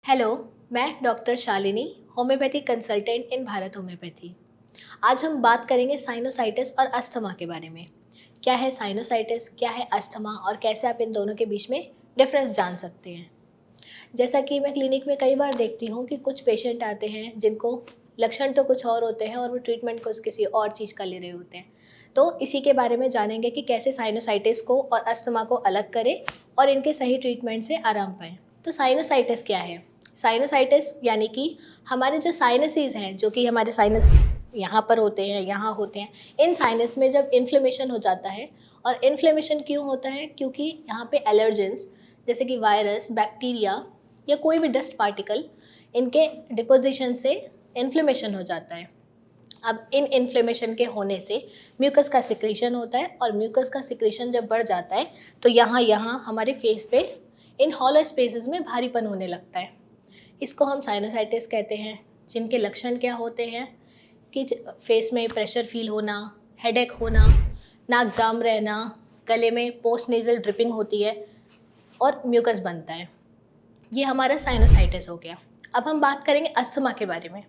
Hello, मैं doctor Shalini, homeopathy consultant इन Bharat homeopathy. आज हम बात करेंगे साइनोसाइटिस और अस्थमा के बारे में। क्या है साइनोसाइटिस, क्या है अस्थमा और कैसे आप इन दोनों के बीच में डिफरेंस जान सकते हैं। जैसा कि मैं क्लिनिक में कई बार देखती हूँ कि कुछ पेशेंट आते हैं जिनको लक्षण तो कुछ और होते हैं और वो ट्रीटमेंट को किसी और चीज़ का ले रहे होते हैं। तो इसी के बारे में जानेंगे कि कैसे साइनोसाइटिस को और अस्थमा को अलग करें और इनके सही ट्रीटमेंट से आराम पाएँ। तो साइनोसाइटिस क्या है? साइनोसाइटिस यानी कि हमारे जो साइनसेस हैं, जो कि हमारे साइनस यहाँ पर होते हैं, यहाँ होते हैं, इन साइनस में जब इन्फ्लेमेशन हो जाता है। और इन्फ्लेमेशन क्यों होता है? क्योंकि यहाँ पे एलर्जेंस जैसे कि वायरस, बैक्टीरिया या कोई भी डस्ट पार्टिकल, इनके डिपोजिशन से इन्फ्लेमेशन हो जाता है। अब इन इन्फ्लेमेशन के होने से म्यूकस का सिक्रीशन होता है और म्यूकस का सिक्रीशन जब बढ़ जाता है तो यहाँ यहाँ हमारे फेस पे इन हॉलो स्पेसेस में भारीपन होने लगता है। इसको हम साइनोसाइटिस कहते हैं। जिनके लक्षण क्या होते हैं कि फेस में प्रेशर फील होना, हेडेक होना, नाक जाम रहना, गले में पोस्ट नेजल ड्रिपिंग होती है और म्यूकस बनता है। ये हमारा साइनोसाइटिस हो गया। अब हम बात करेंगे अस्थमा के बारे में।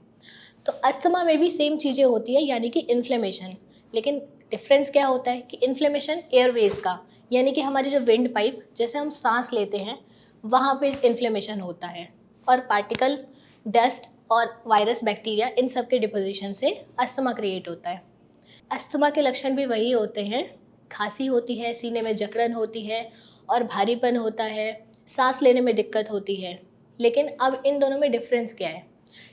तो अस्थमा में भी सेम चीज़ें होती है, यानी कि इन्फ्लेमेशन। लेकिन डिफरेंस क्या होता है कि इन्फ्लेमेशन एयरवेज का, यानी कि हमारी जो विंड पाइप, जैसे हम सांस लेते हैं, वहाँ पे इन्फ्लेमेशन होता है। और पार्टिकल, डस्ट और वायरस, बैक्टीरिया, इन सब के डिपोजिशन से अस्थमा क्रिएट होता है। अस्थमा के लक्षण भी वही होते हैं। खांसी होती है, सीने में जकड़न होती है और भारीपन होता है, सांस लेने में दिक्कत होती है। लेकिन अब इन दोनों में डिफरेंस क्या है?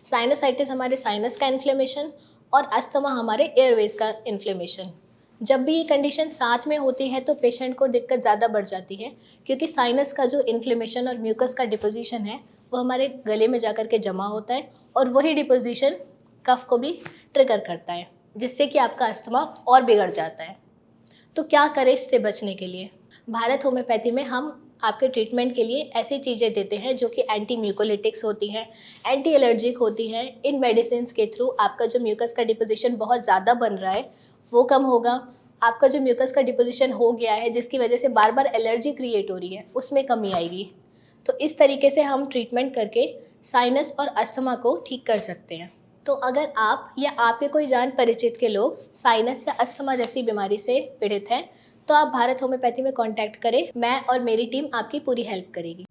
साइनोसाइटिस हमारे साइनस का इन्फ्लेमेशन और अस्थमा हमारे एयरवेज का इन्फ्लेमेशन। जब भी ये कंडीशन साथ में होती है तो पेशेंट को दिक्कत ज़्यादा बढ़ जाती है, क्योंकि साइनस का जो इन्फ्लेमेशन और म्यूकस का डिपोजिशन है वो हमारे गले में जाकर के जमा होता है और वही डिपोजिशन कफ को भी ट्रिगर करता है, जिससे कि आपका अस्थमा और बिगड़ जाता है। तो क्या करें इससे बचने के लिए? भारत होम्योपैथी में हम आपके ट्रीटमेंट के लिए ऐसी चीज़ें देते हैं जो कि एंटी म्यूकोलिटिक्स होती हैं, एंटी एलर्जिक होती हैं। इन मेडिसिन के थ्रू आपका जो म्यूकस का डिपोजिशन बहुत ज़्यादा बन रहा है वो कम होगा। आपका जो म्यूकस का डिपोजिशन हो गया है, जिसकी वजह से बार बार एलर्जी क्रिएट हो रही है, उसमें कमी आएगी। तो इस तरीके से हम ट्रीटमेंट करके साइनस और अस्थमा को ठीक कर सकते हैं। तो अगर आप या आपके कोई जान परिचित के लोग साइनस या अस्थमा जैसी बीमारी से पीड़ित हैं तो आप भारत होम्योपैथी में कांटेक्ट करें। मैं और मेरी टीम आपकी पूरी हेल्प करेगी।